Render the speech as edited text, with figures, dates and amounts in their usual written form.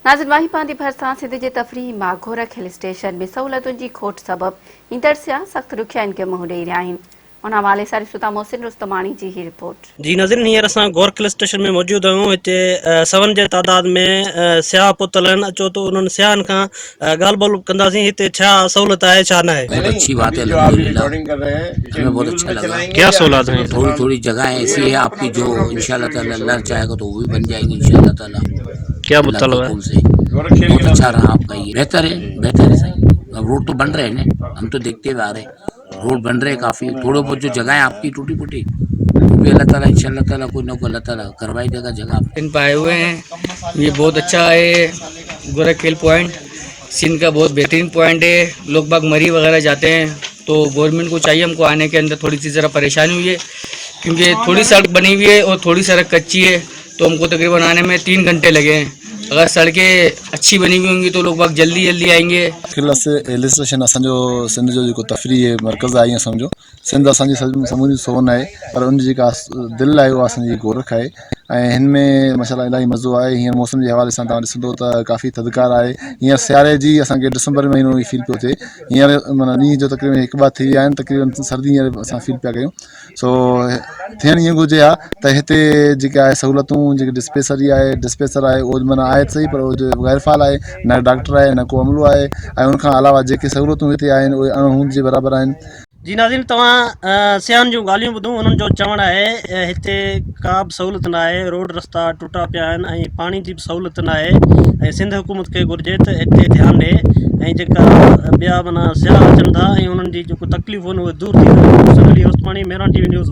नाज़िर वाही पांधी भरिसां सिंध जे तफ़रीही मां गौरक हिल स्टेशन में सहूलियतुनि जी खोट सबबि ईंदड़ सियाह सख़्त ॾुखियाईनि खे मुंहुं ॾेई रहिया आहिनि। उन हवाले सां ॾिसूं मोहसिन रुस्तमानी जी ही रिपोर्ट। जी नाज़रीन, हींअर असां गौरक हिल स्टेशन में मौजूद आहियूं। हिते सवन जे तादाद में सियाह पुतल आहिनि। अचो तो उन्हनि सियाहनि खां ॻाल्हि ॿोल कंदासीं। हिते छा सहूलियत आहे छा न आहे? बहुत अच्छी बात है, अल्हम्दुलिल्लाह हमें बहुत अच्छा लगा। क्या सहूलत है? थोड़ी थोड़ी जगह ऐसी है आपकी जो इंशाल्लाह ताला अल्लाह चाहेगा तो वो भी बन जाएगी इंशाल्लाह ताला। क्या बुतल है? बहुत अच्छा रहा आपका, ये बेहतर है सही। अब रोड तो बन रहे हैं ना, हम तो देखते हुए आ रहे हैं, रोड बन रहे हैं काफी। थोड़े बहुत जो जगह है आपकी टूटी फूटी भी अल्लाह ताला इंशाल्लाह ताला कोई ना कोई अल्लाह ताला करवाई देगा जगह। इन पाए हुए हैं, ये बहुत अच्छा है। गोरख हिल पॉइंट सिंध का बहुत बेहतरीन पॉइंट है। लोग बाग मरी वगैरह जाते हैं तो गवर्नमेंट को चाहिए हमको आने के अंदर थोड़ी सी ज़रा परेशानी हुई है, क्योंकि थोड़ी सड़क बनी हुई है और थोड़ी सड़क कच्ची है, तो हमको तकरीबन आने में 3 घंटे लगे हैं। अगर सड़कें अच्छी बनी हुई होंगी तो लोग बाग जल्दी जल्दी आएंगे। हिल स्टेशन असो सिंध जो जो तफ़री मरकज़ है, समझो सिंध असांजी समूरी सोन है, पर उन जेका दिल है वो असांजी गोरख है। इनमें माशाल्लाह इलाही मज़ो आहे। हींअर मौसम के हवाले से तव्हां ॾिसंदो त काफ़ी थधिकार आहे। हींअर सियारे जी असांखे दिसंबर महीनो ई फील पियो थिए। हींअर माना ॾींहं जो तक़रीबन 1-2 थी विया आहिनि, तक़रीबन सर्दी हींअर असां फील पिया कयूं। सो थियणु ईअं घुरिजे हा त हिते जेका आहे सहूलियतूं जेके डिस्पेंसर आहे उहो माना आहे सही, पर उहो गैरफ़ाल आहे, न डॉक्टर आहे न को अमलो आहे। ऐं उनखां अलावा जेके सहूलियतूं हिते आहिनि उहे अणहूंद जे बराबरि आहिनि। जी नाज़रीन, तव्हां सियाहनि जूं ॻाल्हियूं ॿुधूं। उन्हनि जो चवणु आहे हिते का बि सहूलियत न आहे, रोड रस्ता टुटा पिया आहिनि ऐं पाणी जी बि सहूलियत न आहे। ऐं सिंध हुकूमत खे घुरिजे त हिते ध्यानु ॾिए ऐं जेका ॿिया माना सियाह अचनि था ऐं उन्हनि जी जेको तकलीफ़ूं आहिनि उहे दूरि थी वञनि। रुस्तमानी, मेहरान टीवी न्यूज़।